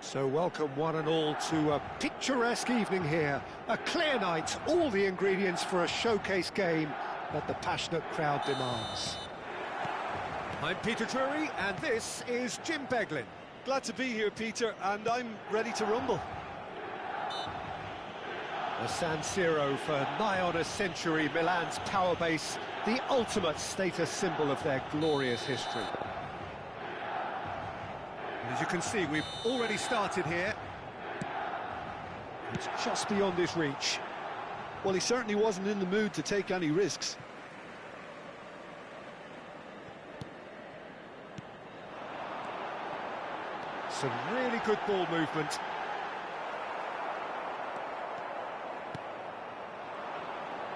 So welcome one and all to a picturesque evening here. A clear night, all the ingredients for a showcase game that the passionate crowd demands. I'm Peter Drury and this is Jim Beglin. Glad to be here, Peter, and I'm ready to rumble. The San Siro for nigh on a century, Milan's power base, the ultimate status symbol of their glorious history. As you can see, we've already started here. It's just beyond his reach. Well, he certainly wasn't in the mood to take any risks. Some really good ball movement.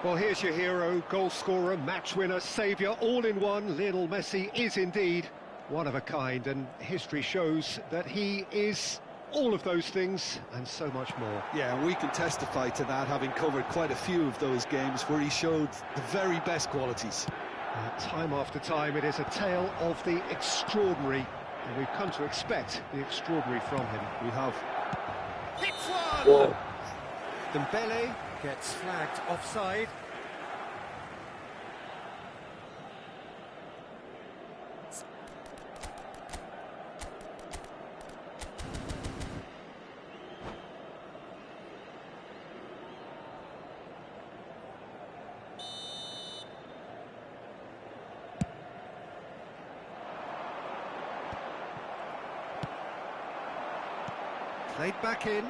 Well, here's your hero, goal scorer, match winner, saviour, all in one. Lionel Messi is indeed one of a kind, and history shows that he is all of those things and so much more. Yeah, we can testify to that, having covered quite a few of those games where he showed the very best qualities. Time after time, it is a tale of the extraordinary, and we've come to expect the extraordinary from him. We have. Hits one! Whoa. Dembele gets flagged offside. Played back in.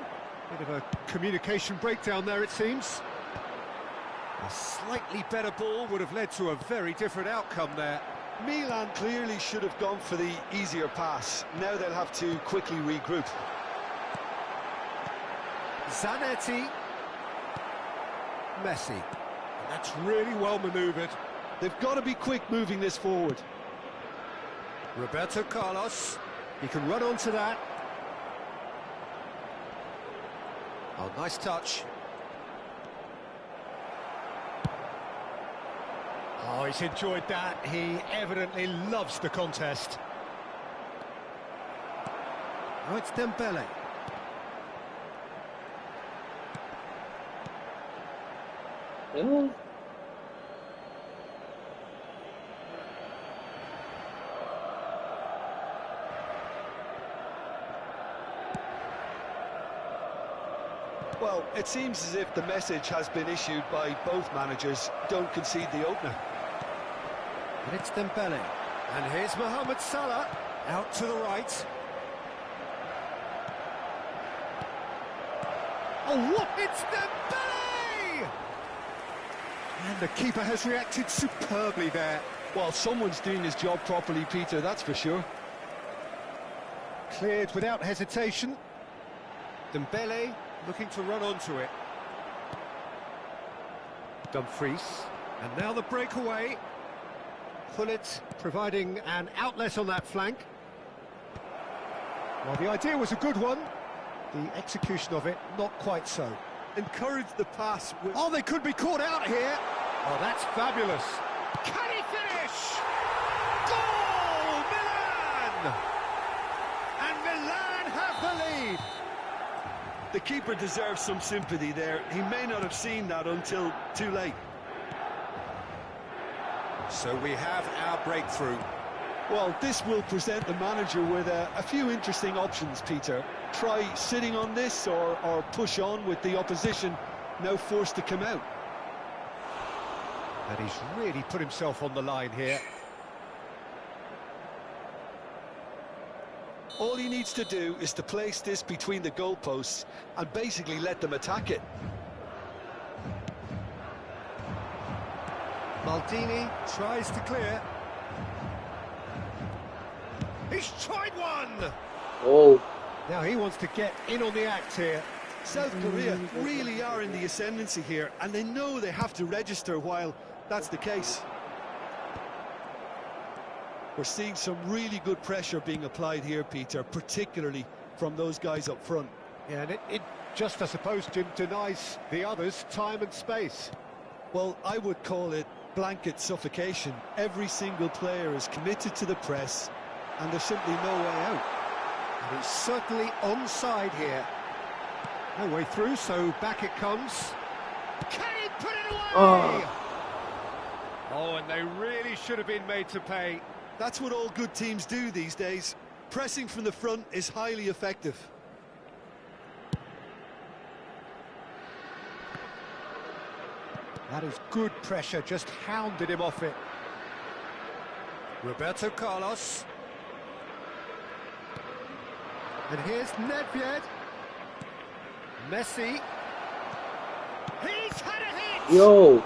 Bit of a communication breakdown there, it seems. A slightly better ball would have led to a very different outcome there. Milan clearly should have gone for the easier pass. Now they'll have to quickly regroup. Zanetti. Messi. That's really well manoeuvred. They've got to be quick moving this forward. Roberto Carlos. He can run onto that. Oh, nice touch. Oh, he's enjoyed that. He evidently loves the contest. Now it's Dembele. Oh. Well, it seems as if the message has been issued by both managers: don't concede the opener. And it's Dembele. And here's Mohamed Salah, out to the right. Oh, what? It's Dembele! And the keeper has reacted superbly there. Well, someone's doing his job properly, Peter, that's for sure. Cleared without hesitation. Dembele looking to run onto it. Dumfries. And now the breakaway. Pullet providing an outlet on that flank. Well, the idea was a good one. The execution of it, not quite so. Encourage the pass. Oh, they could be caught out here. Oh, that's fabulous. Can he finish? Goal, Milan! And Milan have the lead. The keeper deserves some sympathy there. He may not have seen that until too late. So we have our breakthrough. Well, this will present the manager with a few interesting options, Peter. Try sitting on this or push on with the opposition now forced to come out. And he's really put himself on the line here. All he needs to do is to place this between the goalposts and basically let them attack it. Maldini tries to clear. He's tried one! Oh, Now he wants to get in on the act here. South Korea really are in the ascendancy here, and they know they have to register while that's the case. We're seeing some really good pressure being applied here, Peter, particularly from those guys up front. Yeah, and it just, I suppose, Jim, denies the others time and space. Well, I would call it blanket suffocation. Every single player is committed to the press, and there's simply no way out. And he's certainly onside here. No way through, so back it comes. Can he put it away? Oh, and they really should have been made to pay. That's what all good teams do these days. Pressing from the front is highly effective. That is good pressure, just hounded him off it. Roberto Carlos. And here's Nedved. Messi. He's had a hit! yo.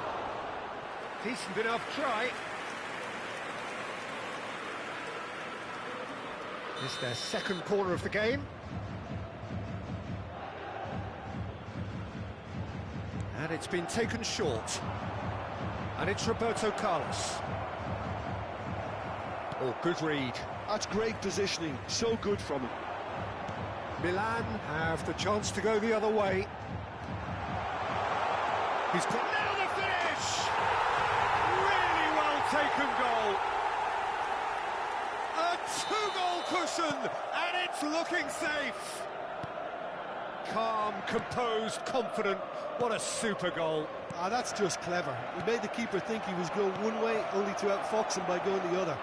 Decent enough try. It's their second corner of the game. And it's been taken short. And it's Roberto Carlos. Oh, good read. That's great positioning, so good from him. Milan have the chance to go the other way. He's got now the finish! Really well taken goal. A two-goal cushion, and it's looking safe. Calm, composed, confident. What a super goal. Ah, that's just clever. He made the keeper think he was going one way, only to outfox him by going the other.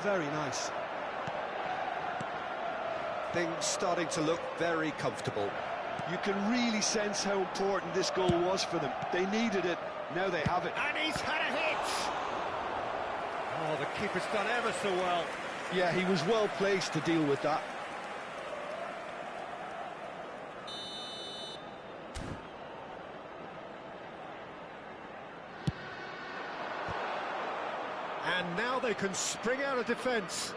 Very nice. Things starting to look very comfortable. You can really sense how important this goal was for them. They needed it, now they have it. And he's had a hit! Oh, the keeper's done ever so well. Yeah, he was well placed to deal with that. And now they can spring out of defence.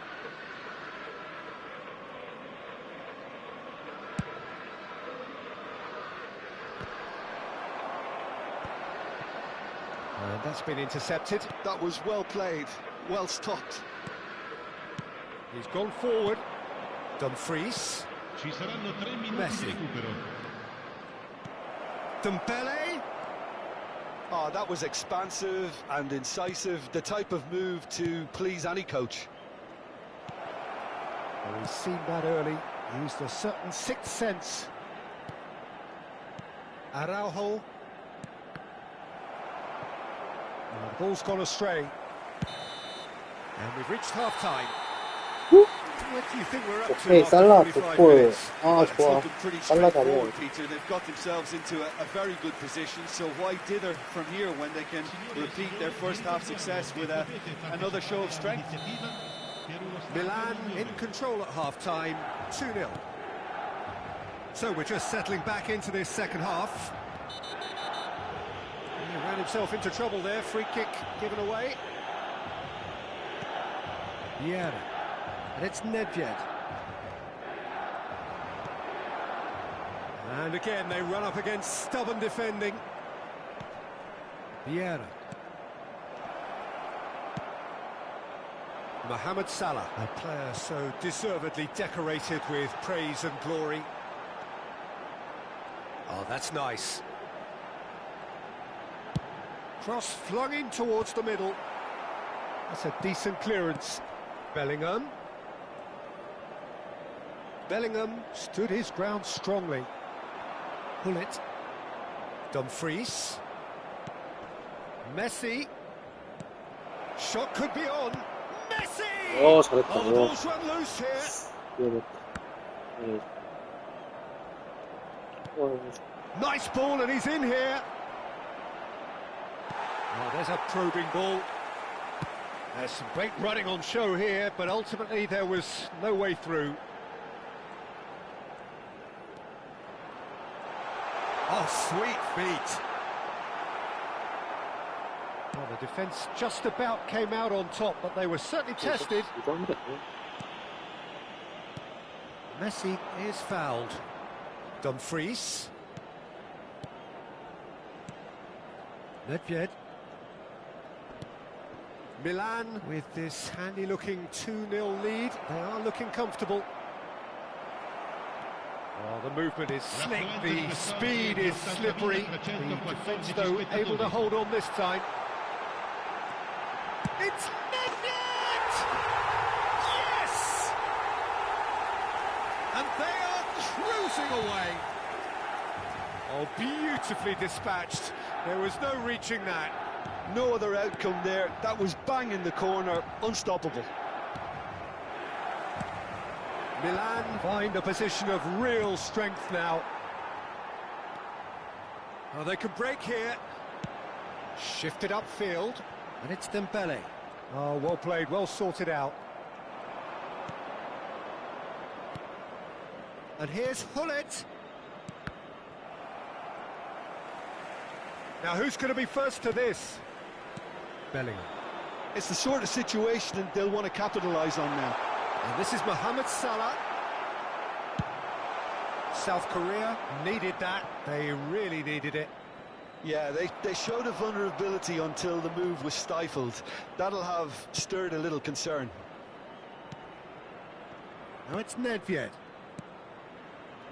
And that's been intercepted. That was well played, well stopped. He's gone forward. Dumfries. Ci saranno 3 minuti Messi. di recupero. Dembele. Oh, that was expansive and incisive, the type of move to please any coach. Well, he's seen that early, used a certain sixth sense. Araujo. Oh, the ball's gone astray. And we've reached half-time. What do you think we're up to 오케이, after 살라 45 굿골. minutes? 아, It's 좋아. looking pretty 살라 잘해. straightforward, Peter. They've got themselves into a very good position, so why dither from here when they can repeat their first half success with another show of strength? Milan in control at half-time, 2-0. So we're just settling back into this second half. He ran himself into trouble there, free kick given away. Yeah, and it's Nedved. And again, they run up against stubborn defending. Vieira. Mohamed Salah, a player so deservedly decorated with praise and glory. Oh, that's nice. Cross flung in towards the middle. That's a decent clearance. Bellingham. Bellingham stood his ground strongly. Hullet. Dumfries. Messi. Shot could be on. Messi! 잘했다. Oh, the ball's run loose here. 위험했다. 네. Nice ball, and he's in here. Oh, there's a probing ball. There's some great running on show here, but ultimately there was no way through. Oh, sweet feet. Well, the defence just about came out on top, but they were certainly tested. Messi is fouled. Dumfries. Nedved. Milan with this handy-looking 2-0 lead. They are looking comfortable. Oh, the movement is slick, the speed is slippery. The defence, though, able to hold on this time. It's Nedved! Yes! And they are cruising away. Oh, beautifully dispatched. There was no reaching that. No other outcome there. That was bang in the corner, unstoppable. Milan find a position of real strength now. Oh, they can break here. Shifted upfield, and it's Dembele. Oh, well played, well sorted out. And here's Hullet. Now, who's going to be first to this? Bellingham. It's the sort of situation that they'll want to capitalise on now. And this is Mohamed Salah. South Korea needed that. They really needed it. Yeah, they showed a vulnerability until the move was stifled. That'll have stirred a little concern. Now it's Nedved.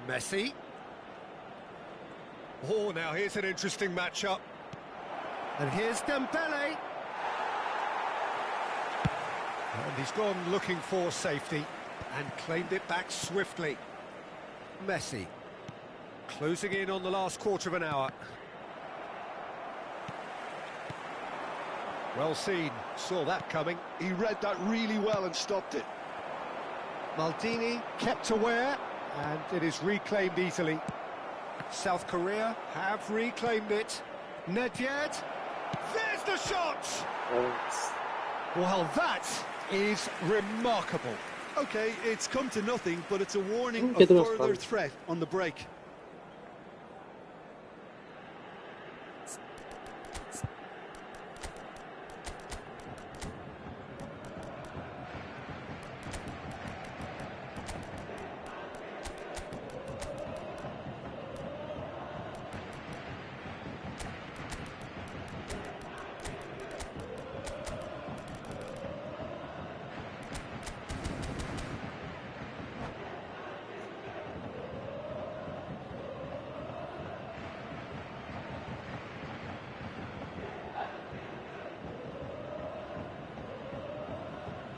Messi. Oh, now here's an interesting matchup. And here's Dembele. And he's gone looking for safety and claimed it back swiftly. Messi. Closing in on the last quarter of an hour. Well seen, saw that coming. He read that really well and stopped it. Maldini kept aware, and it is reclaimed easily. South Korea have reclaimed it. Nedved, there's the shot! Well, that is remarkable. OK, it's come to nothing, but it's a warning of Get it off, further man. threat on the break.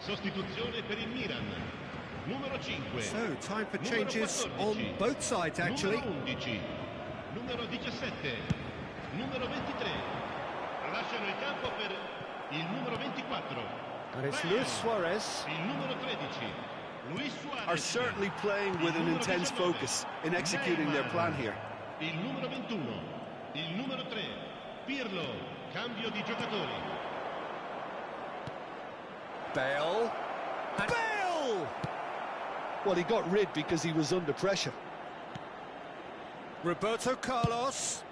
Sostituzione per il Milan. Numero 5. So, time for Numero changes 14. on both sides, actually. Numero 11. Numero 17. Numero 23. Lasciano il campo per il numero 24. And it's Bale. Luis Suarez. Il numero 13. Luis Suarez. Are certainly playing with an intense focus in executing their plan here. Il numero 21. Il numero 3. Pirlo. Cambio di giocatori. Bale. And Bale! Well, he got rid because he was under pressure. Roberto Carlos.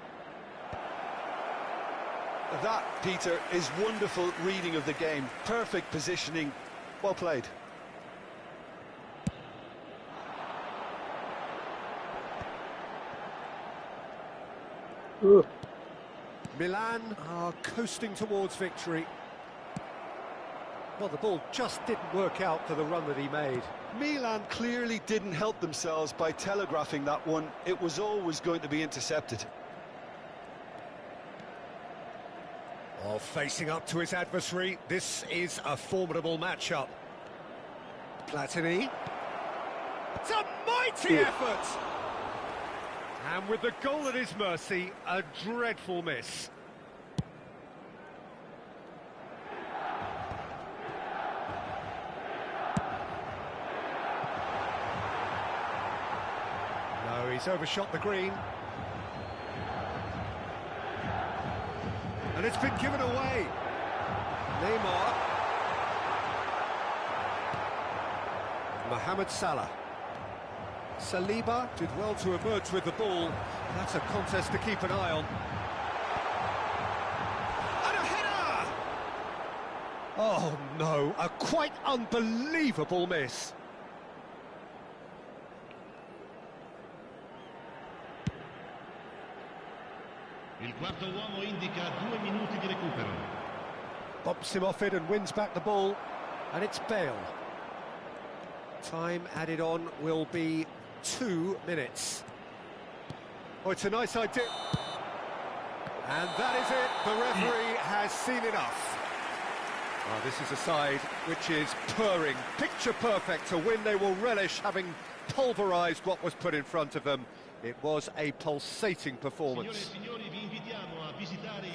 That, Peter, is wonderful reading of the game. Perfect positioning. Well played. Milan are coasting towards victory. Well, the ball just didn't work out for the run that he made. Milan clearly didn't help themselves by telegraphing that one. It was always going to be intercepted. Oh, facing up to his adversary, this is a formidable matchup. Platini. It's a mighty effort! And with the goal at his mercy, a dreadful miss. he's overshot the green. And it's been given away. Neymar. Mohamed Salah. Saliba did well to emerge with the ball. That's a contest to keep an eye on. And a header! Oh no, a quite unbelievable miss. Il quarto uomo indica 2 minuti di recupero. Bumps him off it and wins back the ball. And it's Bale. Time added on will be 2 minutes. Oh, it's a nice idea. And that is it. The referee has seen enough. Oh, this is a side which is purring, picture perfect. To win, they will relish having pulverised what was put in front of them. It was a pulsating performance.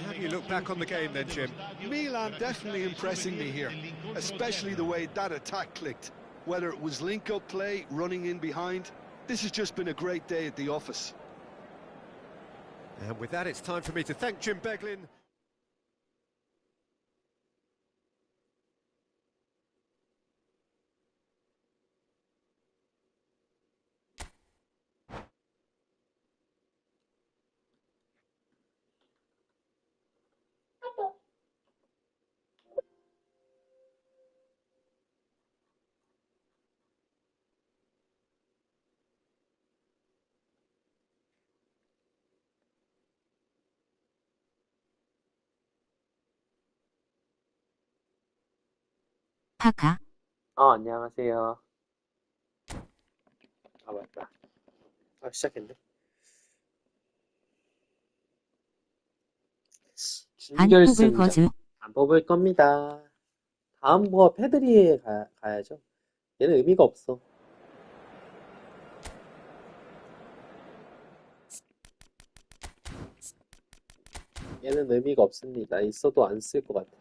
How do you look back on the game then, Jim? Milan definitely impressing me here, especially the way that attack clicked. Whether it was link-up play, running in behind, this has just been a great day at the office. And with that, it's time for me to thank Jim Beglin. 파카. 안녕하세요. 아, 맞다. 시작했네. 안 뽑을 준결승전 거즈. 안 뽑을 겁니다. 다음 거 패드리에 가야죠. 얘는 의미가 없어. 얘는 의미가 없습니다. 있어도 안 쓸 것 같아.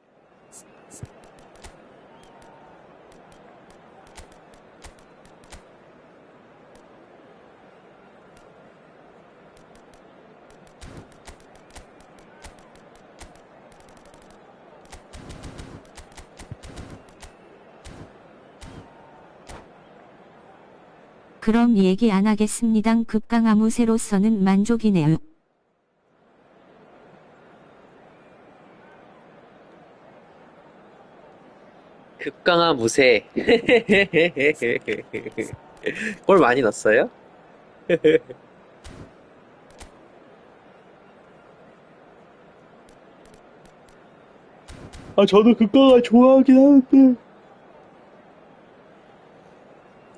그럼 얘기 안 하겠습니다. 급강아무새로서는 만족이네요. 급강한 무새. 골 많이 넣었어요? 저도 급강아 좋아하긴 하는데.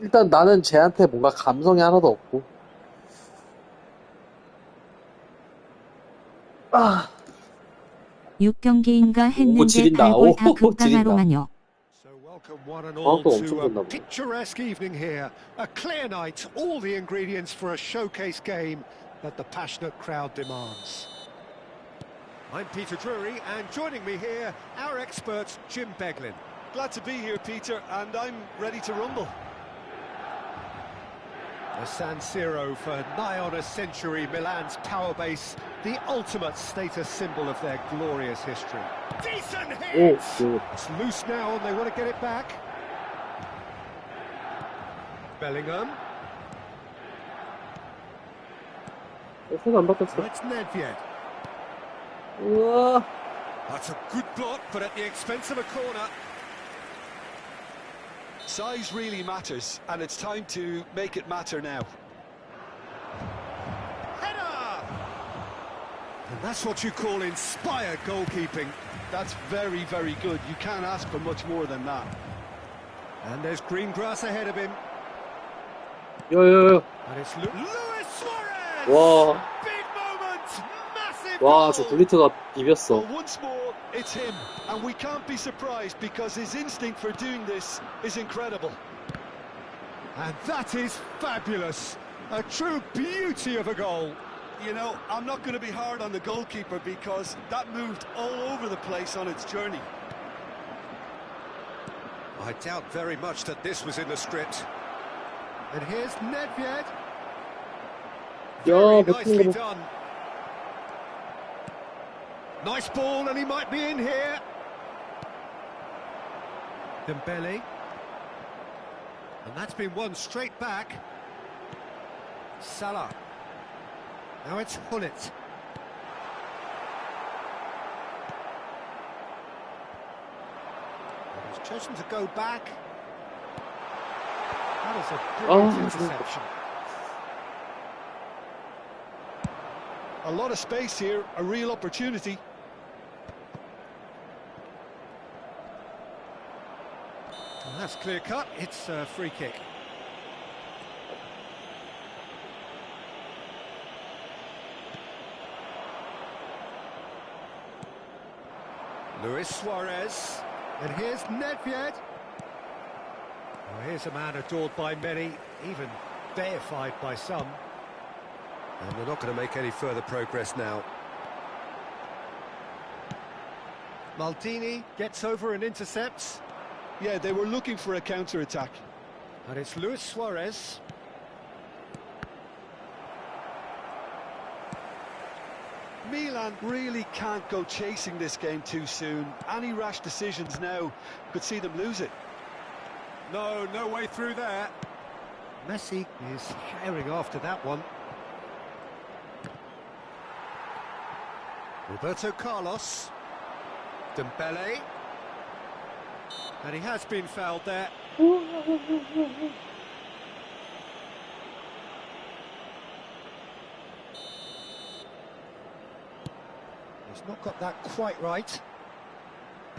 일단 나는 쟤한테 뭔가 감성이 하나도 없고. 6경기인가 했는데 지린다. 8골 다 오, 급강아로만요. So welcome one and all 또 엄청 to a 좋나 보네. picturesque evening here. A clear night, all the ingredients for a showcase game that the passionate crowd demands. I'm Peter Drury, and joining me here, our expert Jim Beglin. Glad to be here, Peter, and I'm ready to rumble. The San Siro for nigh on a century, Milan's power base, the ultimate status symbol of their glorious history. Decent hit! It's loose now and they want to get it back. Bellingham. 손 안 바뀌었어. It's Nedved. 우와. That's a good block, but at the expense of a corner. Size really matters, and it's time to make it matter now. Header! And that's what you call inspired goalkeeping. That's very, very good. You can't ask for much more than that. And there's green grass ahead of him. 요요요. And it's Luis Suarez! 와. Big moment! Massive 와, 저 goal! 굴리트가 비볐어. Well, once more, it's him, and we can't be surprised because his instinct for doing this is incredible. And that is fabulous. A true beauty of a goal. You know, I'm not going to be hard on the goalkeeper because that moved all over the place on its journey. I doubt very much that this was in the script. And here's Nedved. Very 몇 nicely 킬로. done. Nice ball, and he might be in here. Dembele. And that's been won straight back. Salah. Now it's Hullet. He's chosen to go back. That is a brilliant interception. A lot of space here, a real opportunity. And that's clear cut. It's a free kick. Luis Suarez. And here's Nedved. Well, here's a man adored by many, even deified by some. And they're not going to make any further progress now. Maldini gets over and intercepts. Yeah, they were looking for a counter-attack. And it's Luis Suarez. Milan really can't go chasing this game too soon. Any rash decisions now could see them lose it. No way through there. Messi is herring after that one. Roberto Carlos. Dembele. And he has been fouled there. He's not got that quite right.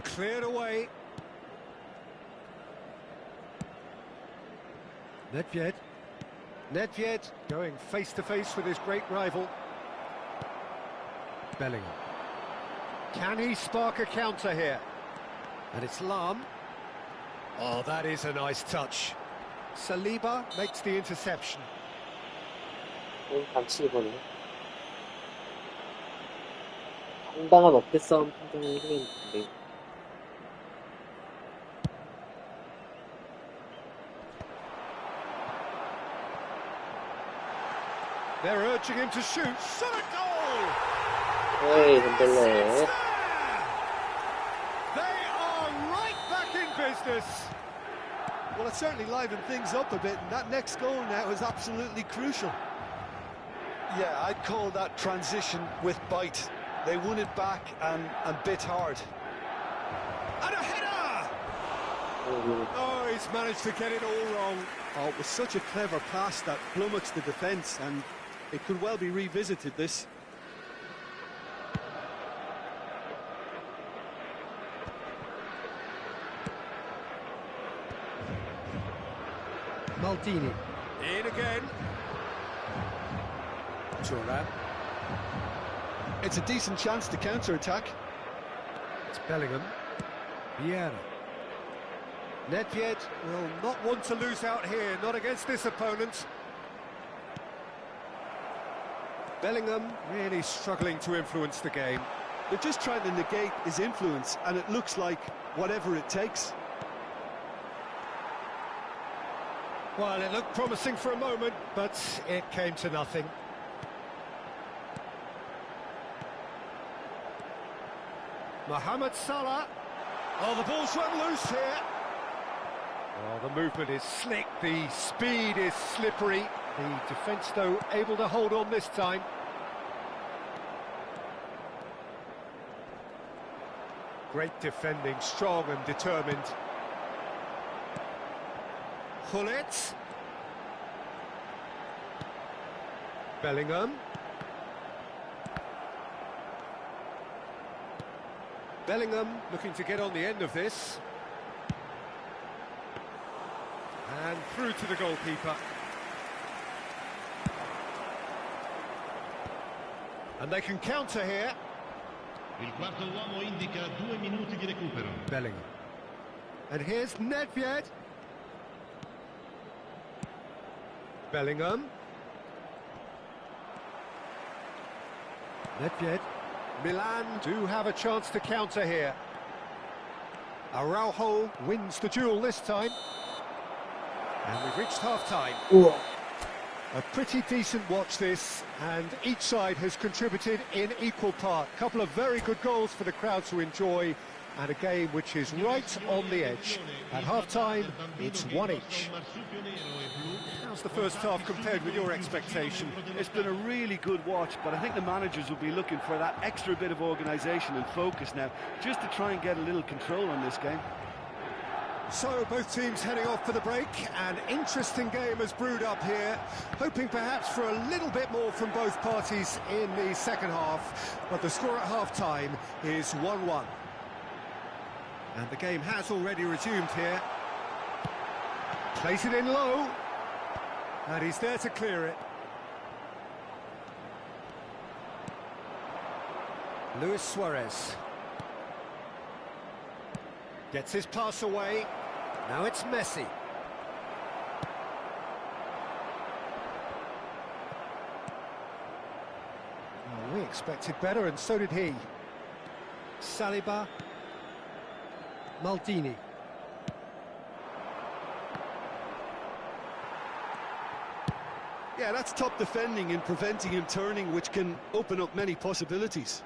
Cleared away. Nedved. Nedved going face to face with his great rival. Bellingham. Can he spark a counter here? And it's Lam. Oh, that is a nice touch. Saliba makes the interception. 반칙이 보네요. 상당한 어깨 싸움 판정을 해주겠는데. They're urging him to shoot. Shot a goal! 에이, 덴벨레. They are right back in business. Well, it certainly livened things up a bit, and that next goal now is absolutely crucial. Yeah, I'd call that transition with bite. They won it back and bit hard. And a header! Oh, he's managed to get it all wrong. Oh, it was such a clever pass that flummoxed the defence, and it could well be revisited, this. Maldini. In again. Thuram. It's a decent chance to counter-attack. It's Bellingham. Vieira. Nedved will not want to lose out here, not against this opponent. Bellingham really struggling to influence the game. They're just trying to negate his influence, and it looks like whatever it takes. Well, it looked promising for a moment, but it came to nothing. Mohamed Salah. Oh, the ball's run loose here. Oh, the movement is slick, the speed is slippery. The defence, though, able to hold on this time. Great defending, strong and determined. Hullet. Bellingham. Bellingham looking to get on the end of this. And through to the goalkeeper. And they can counter here. Il quarto uomo indica 2 minuti di recupero. Bellingham. And here's Nedved. Bellingham. Nedved. Milan do have a chance to counter here. Araujo wins the duel this time. And we've reached half-time. A pretty decent watch this, and each side has contributed in equal part. A couple of very good goals for the crowd to enjoy, and a game which is right on the edge. At half-time, it's one each. How's the first half compared with your expectation? It's been a really good watch, but I think the managers will be looking for that extra bit of organisation and focus now, just to try and get a little control on this game. So both teams heading off for the break. An interesting game has brewed up here, hoping perhaps for a little bit more from both parties in the second half, but the score at half-time is 1-1. And the game has already resumed here. Plays it in low, and he's there to clear it. Luis Suarez gets his pass away. Now it's Messi. Oh, we expected better, and so did he. Saliba. Maldini. Yeah, that's top defending and preventing him turning, which can open up many possibilities.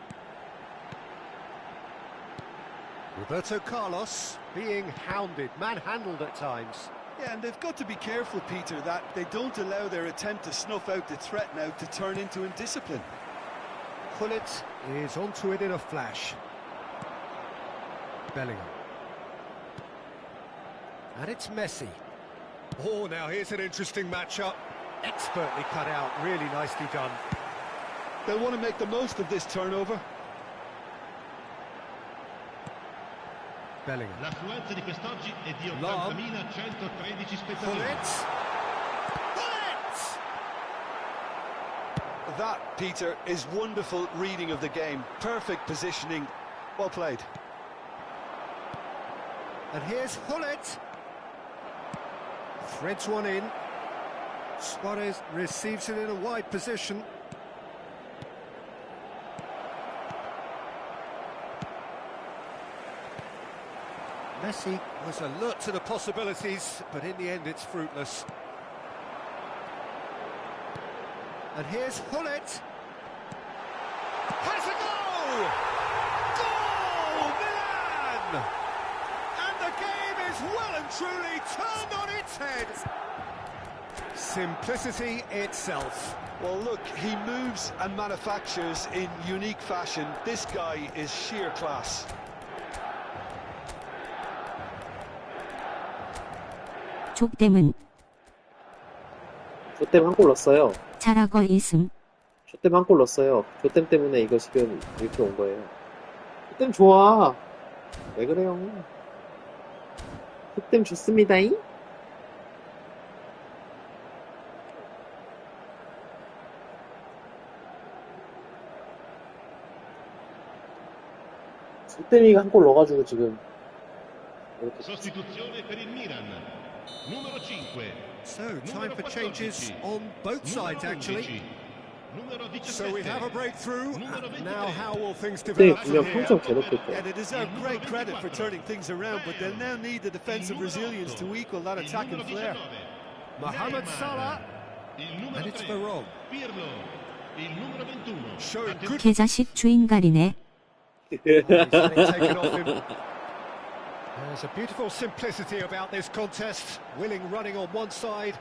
Roberto Carlos being hounded, manhandled at times. Yeah, and they've got to be careful, Peter, that they don't allow their attempt to snuff out the threat now to turn into indiscipline. Gullit is onto it in a flash. Bellingham. And it's Messi. Oh, now here's an interesting matchup. Expertly cut out, really nicely done. They'll want to make the most of this turnover. Bellingham. L'affluenza di quest'oggi è di 80.113 spettatori. Gullit! That, Peter, is wonderful reading of the game. Perfect positioning. Well played. And here's Gullit. Threads one in. Suarez receives it in a wide position. Messi was alert to the possibilities, but in the end it's fruitless. And here's Gullit. Has a goal! Goal, Milan! And the game is well and truly turned on its head. Simplicity itself. Well, look, he moves and manufactures in unique fashion. This guy is sheer class. 족댐은 조땜 한 골 넣었어요. 잘하고 있음. 조땜 한 골 넣었어요. 조땜 때문에 이거 지금 이렇게 온 거예요. 조땜 좋아. 왜 그래요? 조땜 좋습니다잉? 조땜이가 한 골 넣어가지고 지금 이렇게 Sostituzione per il Milan. Numero 5. So, time for changes on both sides, actually. So we have a breakthrough, and now how will things develop from 그냥 here? 평점 개높을 Yeah, 거야. they deserve great credit for turning things around, but they'll now need the defensive resilience to equal that attacking flair. Mohamed Salah, and it's Varane. Pirlo. Il numero 21. Showing good 개자식 주인가리네. he's had it taken off him. There's a beautiful simplicity about this contest. Willing running on one side,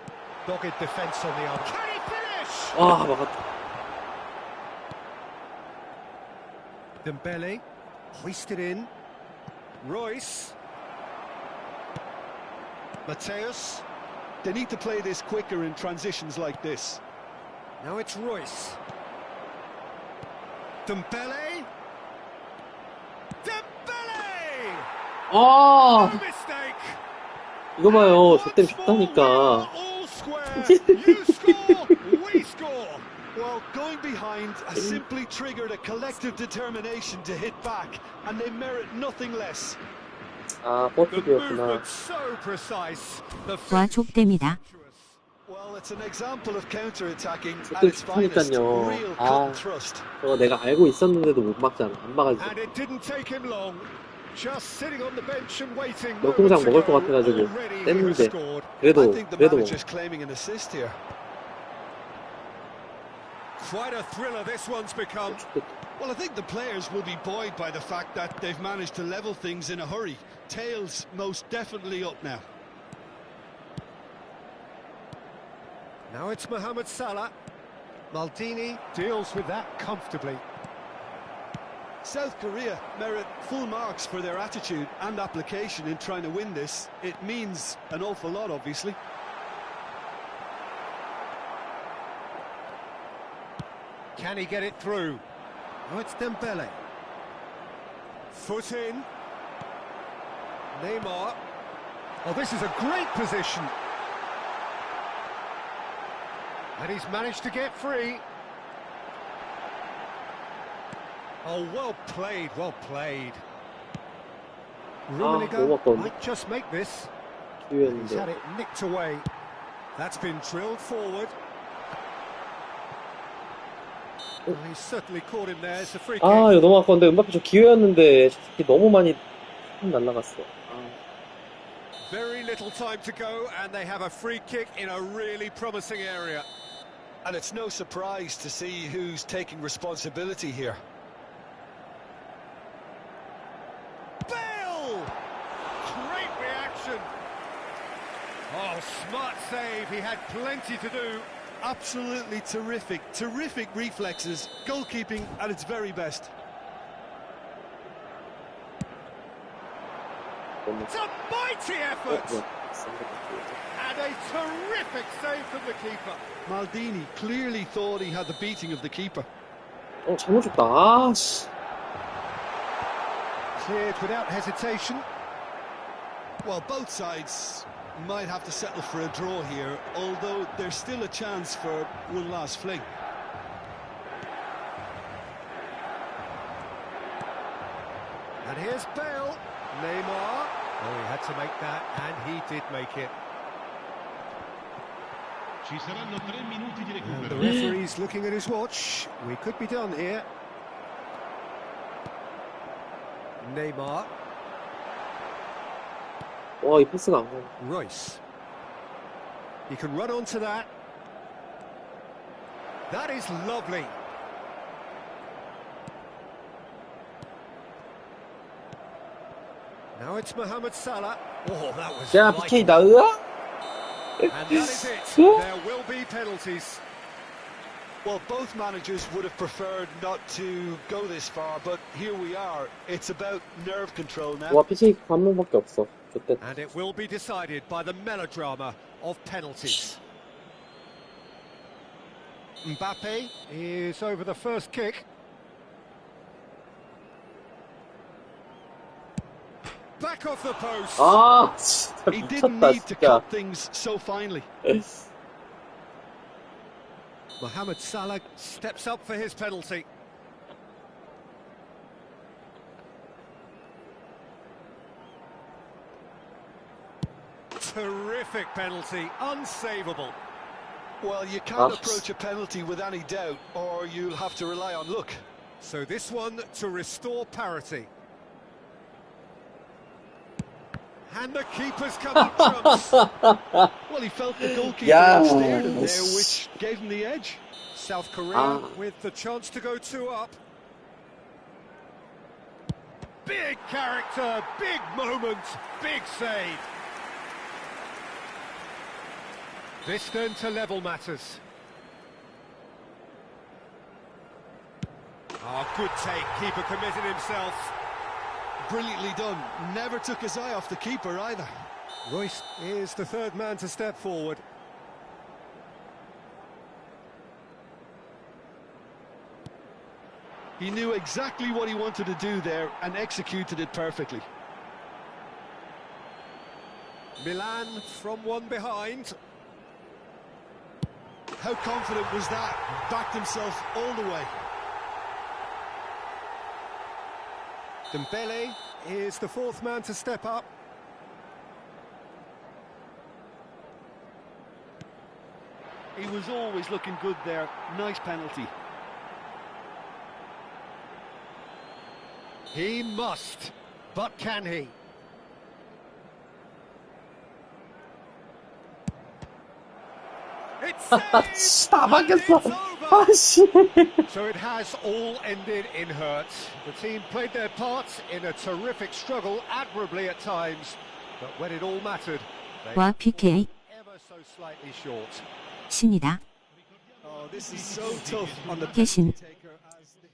dogged defence on the other. Can he finish? 아, 막았다. Dembele, hoisted in. Royce. Mateus. They need to play this quicker in transitions like this. Now it's Royce. Dembele. Dembele! 아, No mistake. 이거 봐요. Once 조땜 more, 좋다니까. all square. You score, we score. Well, going behind has simply triggered a collective determination to hit back, and they merit nothing less. 아, The 버프비였구나. movement so precise. The 와 족댐이다. Well, it's an example of counter-attacking at 조땜 its finest. 좋다니까요. Real cut 아, and thrust. 저거 내가 알고 있었는데도 못 막잖아. 안 막아주죠. And it didn't take him long. Just sitting on the bench and waiting. 역동장 먹을 것 moments ago, 같아가지고 already he has 뗐는데 scored. I 그래도 think the 그래도 manager's claiming an assist here. Quite a thriller this one's become. Well, I think the players will be buoyed by the fact that they've managed to level things in a hurry. Tails most definitely up now. Now it's Mohamed Salah. Maldini deals with that comfortably. South Korea merit full marks for their attitude and application in trying to win this. It means an awful lot, obviously. Can he get it through? Oh, it's Dembele. Foot in. Neymar. Oh, this is a great position. And he's managed to get free. Oh, well played, well played. Rummenigge might just make this. He's had it nicked away. That's been drilled forward. Well, he's certainly caught him there. It's a free kick. 아, 이거 너무 아까운데 음바페 저 기회였는데 너무 많이 날라갔어. Very little time to go, and they have a free kick in a really promising area. And it's no surprise to see who's taking responsibility here. Bale! Great reaction. Oh, smart save. He had plenty to do. Absolutely terrific, terrific reflexes. Goalkeeping at its very best. It's a mighty effort! And a terrific save from the keeper. Maldini clearly thought he had the beating of the keeper. 잘못 줬다. 아, 씨. Cleared without hesitation. Well, both sides might have to settle for a draw here, although there's still a chance for one last fling. And here's Bale. Neymar. Oh, he had to make that, and he did make it. Ci saranno 3 minuti di And the recupero. referee's looking at his watch. We could be done here. Neymar. 와, 이 패스가 안 가. Royce. He can run onto that. That is lovely. Now it's Mohamed Salah. Oh, that was 야, like PK it. 나으야? And that is it. There will be penalties. Well, both managers would have preferred not to go this far, but here we are. It's about nerve control now. 와, PK 한 명밖에 없어. 좋댔다. And it will be decided by the melodrama of penalties. Mbappe is over the first kick. Back off the post. 아, 진짜 He didn't 미쳤다, need to 진짜. cut things so finely. Mohamed Salah steps up for his penalty. Terrific penalty, unsavable. Well, you can't approach a penalty with any doubt, or you'll have to rely on luck. So this one to restore parity. And the keeper's come up trumps. Well, he felt the goalkeeper Yeah. stared him there, which gave him the edge. South Korea with the chance to go 2 up. Big character, big moment, big save. This then to level matters. Oh, good take, keeper committed himself. Brilliantly done. Never took his eye off the keeper either. Royce is the third man to step forward. He knew exactly what he wanted to do there and executed it perfectly. Milan from one behind. How confident was that? Backed himself all the way. Dembele is the fourth man to step up. He was always looking good there. Nice penalty. He must, but can he? It's saved, 다 and it's 막혔어. over. over. 아씨. So it has all ended in hurt. The team played their part in a terrific struggle, admirably at times, but when it all mattered, they 와 PK ever so slightly short. 신이다. Oh, this is so tough on the 개신. taker as the...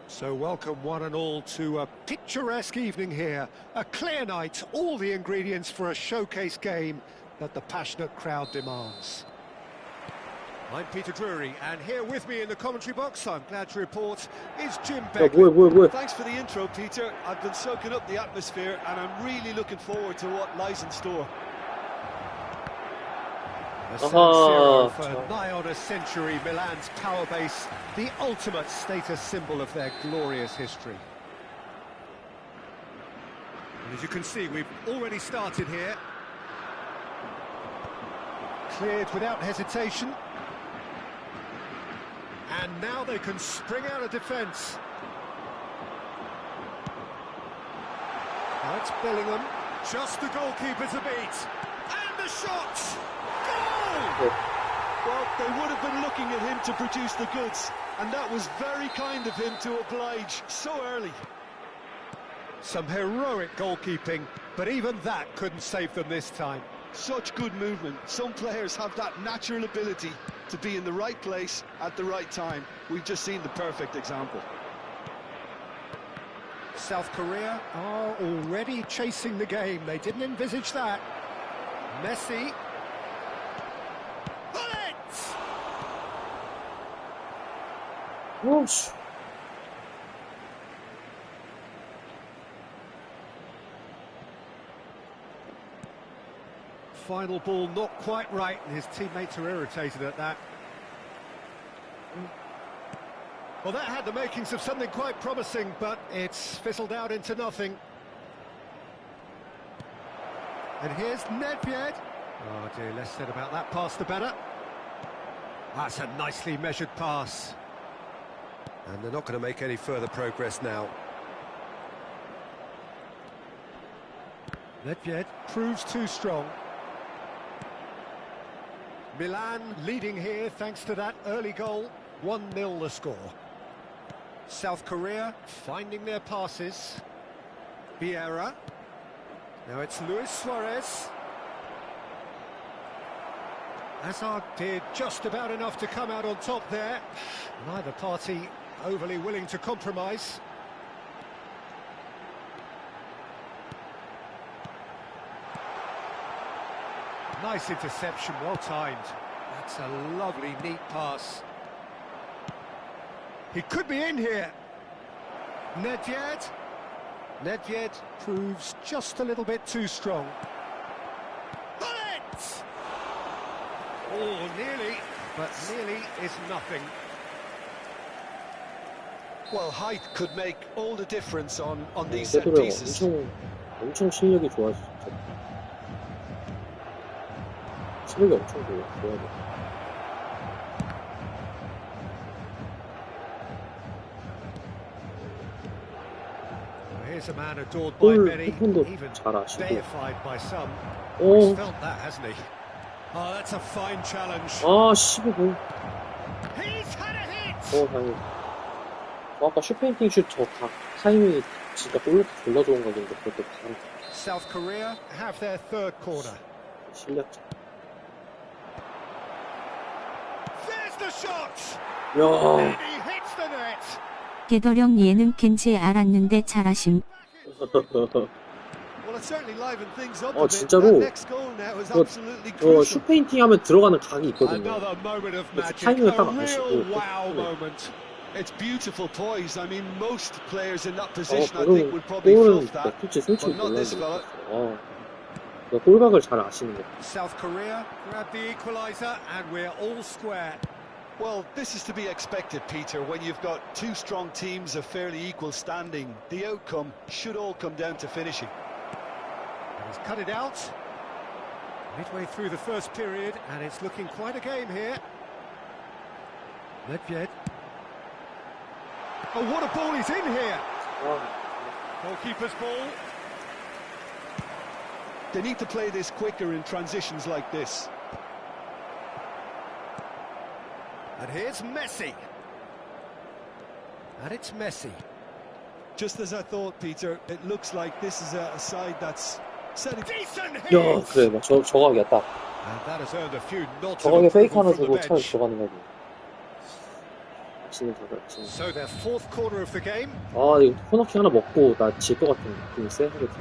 So welcome one and all to a picturesque evening here. A clear night, all the ingredients for a showcase game that the passionate crowd demands. I'm Peter Drury, and here with me in the commentary box, I'm glad to report, is Jim Beck. 뭐야. Thanks for the intro, Peter. I've been soaking up the atmosphere, and I'm really looking forward to what lies in store. A San Siro for nigh on a century, Milan's power base, the ultimate status symbol of their glorious history. And as you can see, we've already started here. Cleared without hesitation. And now they can spring out of defence. Now it's Bellingham, just the goalkeeper to beat. And the shot! Goal! Well, they would have been looking at him to produce the goods, and that was very kind of him to oblige so early. Some heroic goalkeeping, but even that couldn't save them this time. Such good movement. Some players have that natural ability to be in the right place at the right time. We've just seen the perfect example. South Korea are already chasing the game. They didn't envisage that. Messi. Bullets! 오씨. Final ball not quite right, and his teammates are irritated at that. Well, that had the makings of something quite promising, but it's fizzled out into nothing. And here's Nedved. Oh dear, less said about that pass the better. That's a nicely measured pass. And they're not going to make any further progress now. Nedved proves too strong. Milan leading here thanks to that early goal. 1-0 the score. South Korea finding their passes. Vieira. Now it's Luis Suarez. Hazard did just about enough to come out on top there. Neither party overly willing to compromise. Nice interception, well timed. That's a lovely, neat pass. He could be in here. Nedved. Nedved proves just a little bit too strong. Bullet! Oh, nearly, but nearly is nothing. Well, height could make all the difference on these set 떼돌이가 pieces. 엄청 실력이 좋아, 진짜. 실력이 엄청 좋아요. Here's a man adored by many, even 잘 아시고. deified by some. 오. He's felt that, hasn't he? Oh, that's a fine challenge. 아, 12분. He's had a hit. 다행이다. 아까 슈페인팅 슛 저 타이밍이 진짜 골로 졸라 좋은 각인데 그것도 바로 South Korea have their third corner. 실력자. There's the shot. 야, And he hits the net. 개도령 예능 캔지 알았는데 잘하심. Well, it certainly livened things up a bit. 진짜로 That next goal now is absolutely crucial. 슈페인팅 하면 들어가는 각이 있거든요. Another moment of 그래서 magic. 타이밍을 A 딱 안 real 맞추고 wow moment. It's beautiful poise. I mean, most players in that position, I 그럼 think, would probably 골은 fluff that. 솔직히 솔직히 but not this 몰랐는데. fella. 골각을 잘 아시는 거. South Korea grab the equaliser and we're all square. Well, this is to be expected, Peter. When you've got two strong teams of fairly equal standing, the outcome should all come down to finishing. And he's cut it out. Midway through the first period, and it's looking quite a game here. Nedved. Oh, what a ball he's in here! Goalkeeper's ball. They need to play this quicker in transitions like this. And here's Messi. And it's Messi. Just as I thought, Peter, it looks like this is a side that's setting... Decent hit! 야, 그래, 막 저각이야 딱. And that has earned a few nods 저각에 of 페이크 approval 하나 from the 주고 차라리 bench. 들어가는 거지. 아시는 저각. So their fourth corner of the game. 이거 코너킥 하나 먹고 나 질 것 같은 느낌이 쎄 하겠지.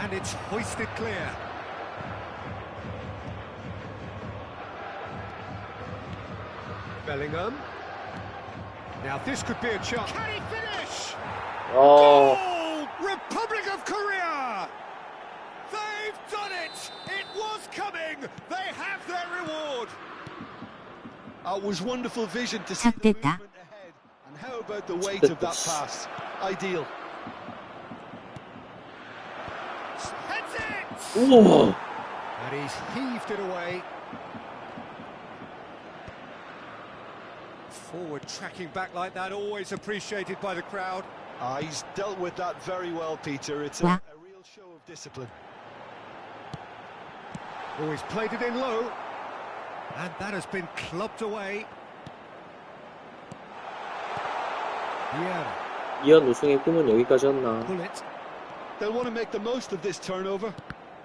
And it's hoisted clear. Bellingham. Now this could be a chance. Can he finish? Goal! Republic of Korea! They've done it! It was coming! They have their reward! It was wonderful vision to see the 착됐다. movement ahead. And how about the weight of that pass? Ideal. Heads it! 우와. And he's heaved it away. Forward tracking back like that, always appreciated by the crowd. He's dealt with that very well, Peter. It's a real show of discipline. Oh, he's played it in low. And that has been clubbed away. Yeah. 이한 우승의 꿈은 여기까지였나. Bullet. They'll want to make the most of this turnover.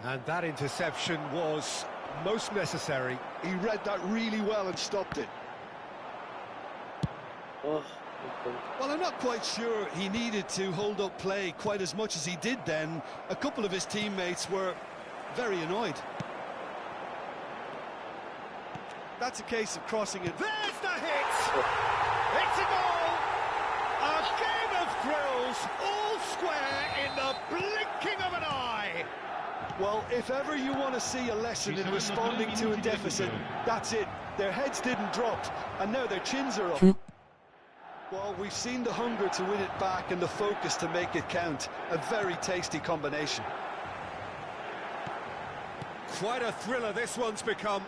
And that interception was most necessary. He read that really well and stopped it. Well, I'm not quite sure he needed to hold up play quite as much as he did then. A couple of his teammates were very annoyed. That's a case of crossing it. There's the hit! It's a goal! A game of thrills, all square in the blinking of an eye! Well, if ever you want to see a lesson in responding to a deficit, that's it. Their heads didn't drop, and now their chins are up. Well, we've seen the hunger to win it back and the focus to make it count. A very tasty combination. Quite a thriller this one's become.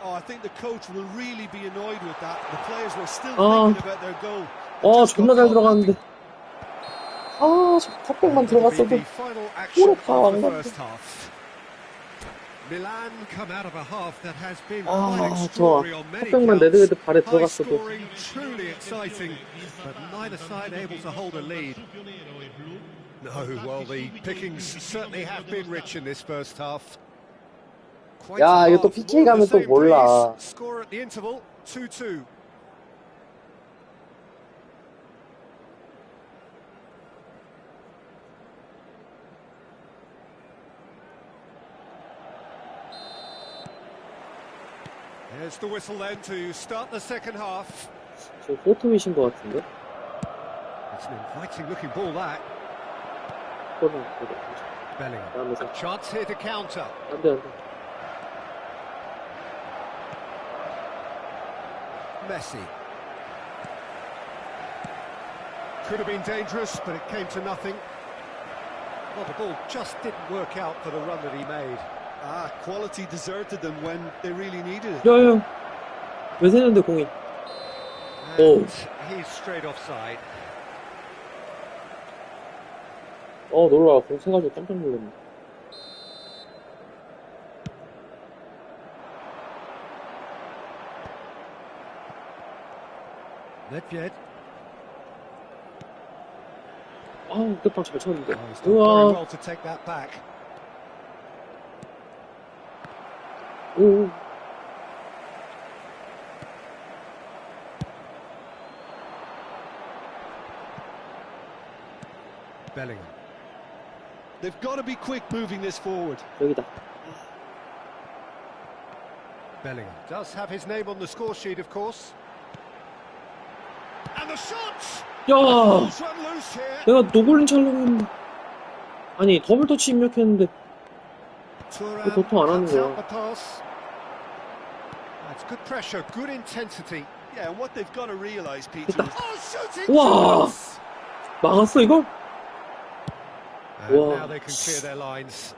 I think the coach will really be annoyed with that. The players were still thinking about their goal. 존나 잘 들어갔는데. 저 탑백만 들어갔어도 The final action 골을 of 다 안 the 갔네. first half. Milan come out of a half that has been 저 quite extraordinary on many 탑백만 counts. 네드웨드 발에 High 들어갔어도. scoring, truly exciting, but neither side able to hold a lead. No, well, the pickings certainly have been rich in this first half. Quite 야, a 이거 또 half. PK More of 가면 the 또 same, 몰라. please. Score at the interval 2-2. Here's the whistle then to start the second half. 저 포토미신 것 같은데? It's an inviting looking ball that. 코너, Bellingham. 다음에서. A chance here to counter. 안 돼, 안 돼. Messi. Could have been dangerous, but it came to nothing. Well, the ball just didn't work out for the run that he made. Ah, quality deserted them when they really needed it. 야, 야. 왜 새는데, 공이? And he's straight offside. 놀라. 공 새가지고 깜짝 놀랐네. Nedved. 끝방 잘 쳤는데. Oh, he's done very 우와. well to take that back. 오. Bellingham. They've got to be quick moving this forward. 여기다. Bellingham does have his name on the score sheet, of course. And the shot! 야! Ball's run loose here. 내가 노골린 차려고 했는데. 아니, 더블 터치 입력했는데. Thuram 보통 안 하는 cuts 거야. out the pass. That's good pressure, good intensity. Yeah, and what they've got to realise, Peter, is Oh, shooting 와! chance! 막았어, 이걸? And Wow. now they can clear their lines.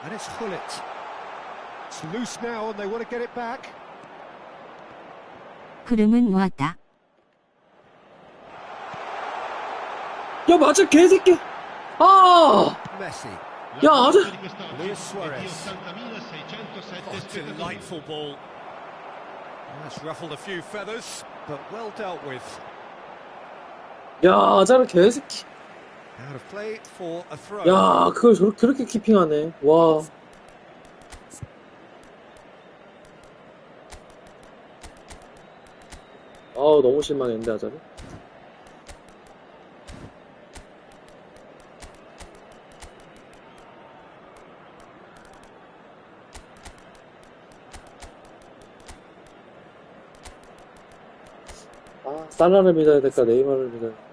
And it's Hullet. It's loose now and they want to get it back. 흐름은 왔다. 야, 맞아, 개새끼! 아! Messi. 야, 아주! Luis Suarez. Oh, delightful ball. That's ruffled a few feathers, but well dealt with. 야, 아자르 개새끼. Out of play for a throw. 야, 그걸 그렇게 키핑하네. 와. 너무 실망했는데, 아자르. 살라를 믿어야 될까, 네이마르를 믿어야 될까.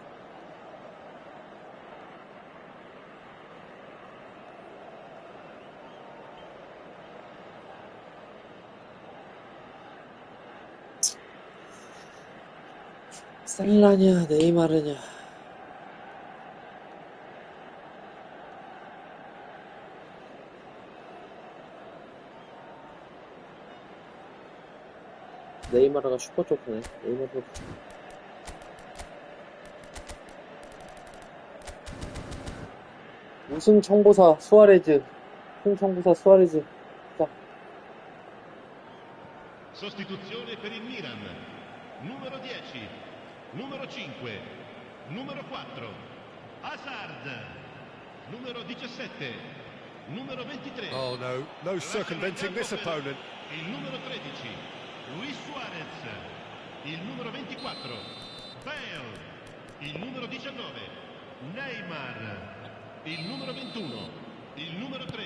살라냐, 네이마르냐. 네이마르가 슈퍼 좋구네. 네이마르. 우승 청보사 수아레즈. 우승 청보사 수아레즈. 자. Sostituzione per il Milan. Numero 10, numero 5, numero 4, Hazard, numero 17, numero 23. Oh no, no circumventing this opponent. Il numero 13, Luis Suarez, il numero 24, Bale, il numero 19, Neymar, il numero 21, il numero 3,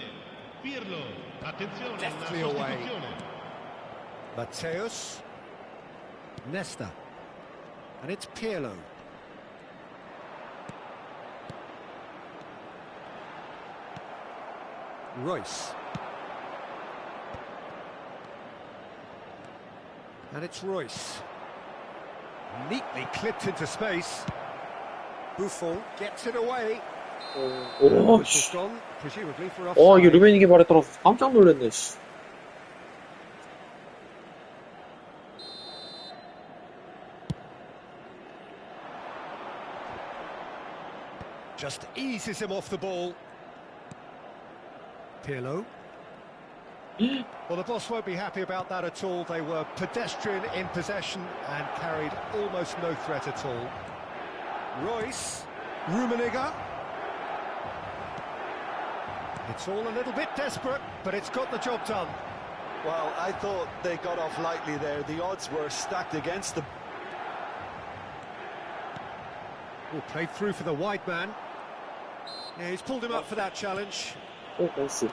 Pirlo. Attenzione, una Deftly away. sostituzione. Mateus. Nesta. And it's Pirlo. Royce. And it's Royce. Neatly clipped into space. Buffon gets it away. 오, Whistle's 씨. gone, presumably for 이게 offside. 루베니게 발에 떨어서 깜짝 놀랐네, 씨. Just eases him off the ball. Pirlo. Well, the boss won't be happy about that at all. They were pedestrian in possession and carried almost no threat at all. Royce. Rummenigge. It's all a little bit desperate, but it's got the job done. Well, I thought they got off lightly there. The odds were stacked against them. Played through for the wide man. Yeah, he's pulled him up for that challenge. 오, 나이스.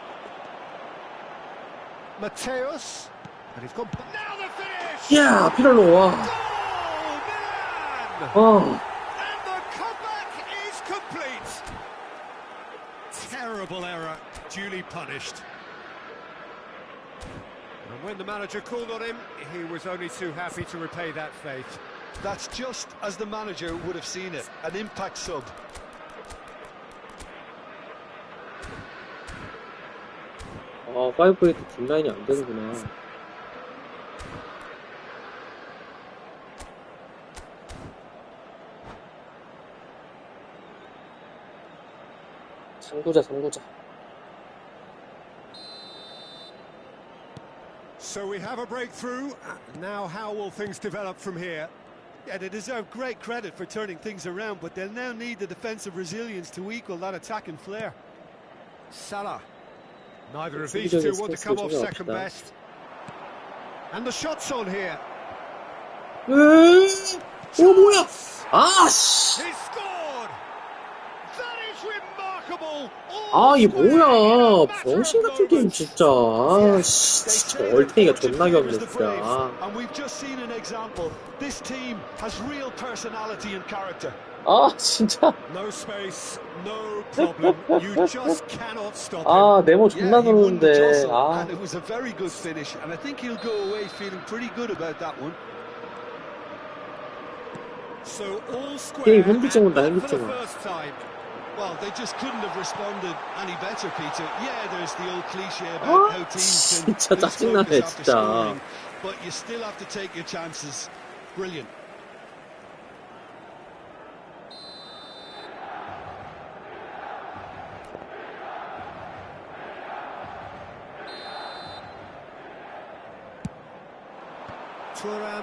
Mateus. And he's gone. Now the finish! 야, 피렐로, 와. Goal, Milan! 아, And the comeback is complete. Terrible error, duly punished. And when the manager called on him, he was only too happy to repay that faith. That's just as the manager would have seen it. An impact sub. 아, 5에이트 뒷라인이 안 되는구나. 삼구자. So we have a breakthrough. Now how will things develop from here? Yeah, they deserve great credit for turning things around, but they'll now need the defensive resilience to equal that attacking flair. Salah. Neither of these two want to come off second best. And the shot's on here. 오, 뭐야? 아, 씨. He scored! That is remarkable! 아, 이게 뭐야. 병신 같은 게임, 진짜. 아, 씨. 진짜 얼탱이가 존나게 없네, 진짜. And we've just seen an example. This team has real personality and character. 아, 진짜. No space, no problem. You just cannot stop him. 아, 네모 존나 Yeah, he won the 넣는데. jostle, 아. and it was a very good finish, and I think he'll go away feeling pretty good about that one. So all square 게임 현기증 온다, and for the 현기증. first time. Well, they just couldn't have responded any better, Peter. Yeah, there's the old cliche about how teams can 진짜 lose 짜증나네, focus after 진짜. scoring, but you still have to take your chances. Brilliant.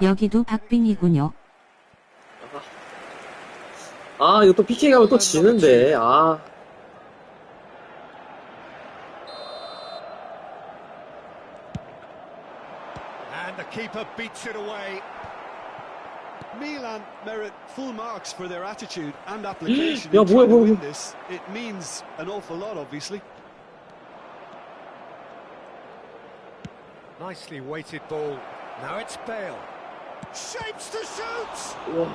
여기도 박빙이군요. 아, 이거 또 PK 가면 또 지는데. 아. And the keeper beats it away. Milan merit full marks for their attitude and application 야, in trying to 뭐야. win this. It means an awful lot, obviously. Nicely weighted ball. Now it's Bale. Shapes to shoot! 우와.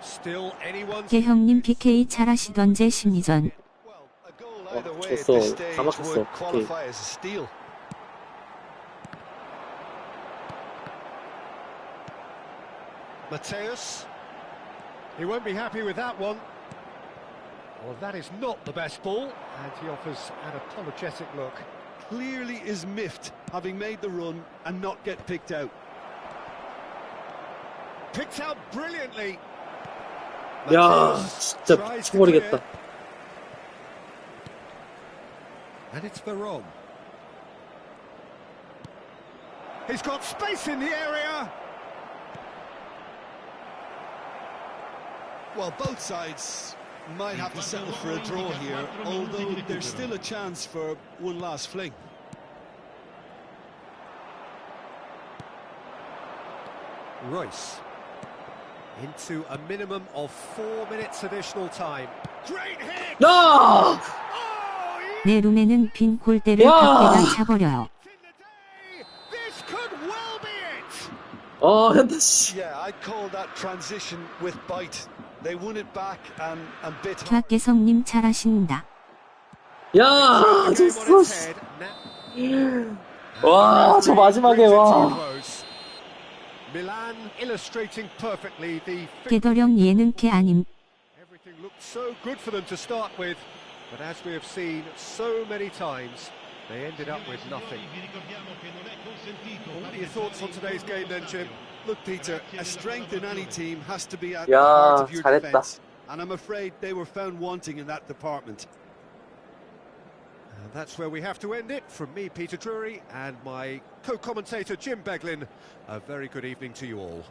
Still anyone's... 개형님 PK 잘하시던제 심리전. Well, a goal either way at 졌어. this stage 다 막혔어. would qualify as a steal. Mateus. He won't be happy with that one. Well, that is not the best ball, and he offers an apologetic look. Clearly is miffed, having made the run and not get picked out. Picked out brilliantly. 야, Mateus 진짜 tries to clear. 미쳐버리겠다. And it's Veron. He's got space in the area. Well, both sides might have to settle for a draw here, although there's still a chance for one last fling. Royce. Into a minimum of 4 minutes additional time. Great hit! 야! Oh, 내 룸에는 빈 골대를 와! 밖에다 차버려요. in the day! This could well be it! 현타 씨. Yeah, I'd call that transition with bite. They won it back and bit hard. 곽계성님 잘하신다. 야, The game on 졌어. its head. Now- 와, 저 마지막에 brings it to a 와. close. Milan illustrating perfectly the 개더령 예능 개 아님. everything looked so good for them to start with, but as we have seen so many times, they ended up with nothing. What are your thoughts on today's game then, Jim? Look, Peter, a strength in any team has to be at 야, the heart of your 잘했다. defence, and I'm afraid they were found wanting in that department. And that's where we have to end it. From me, Peter Drury, and my co-commentator, Jim Beglin, a very good evening to you all.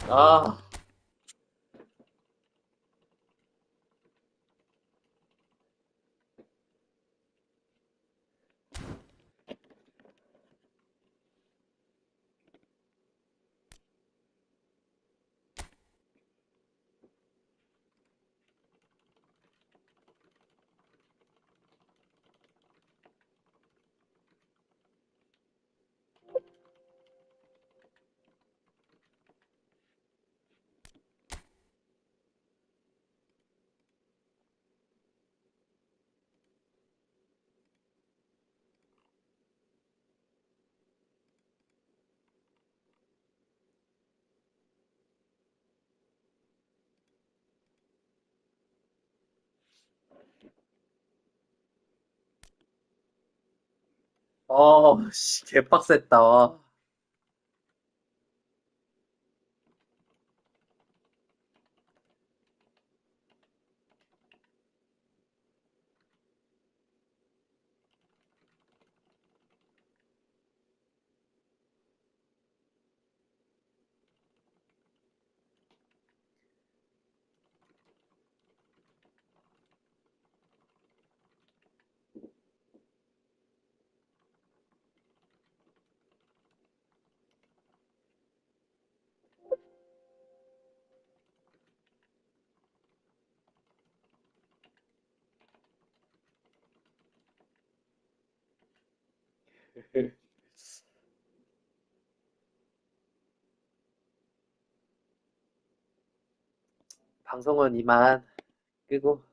아, 씨, 개빡셌다. 와. 방송은 이만 끄고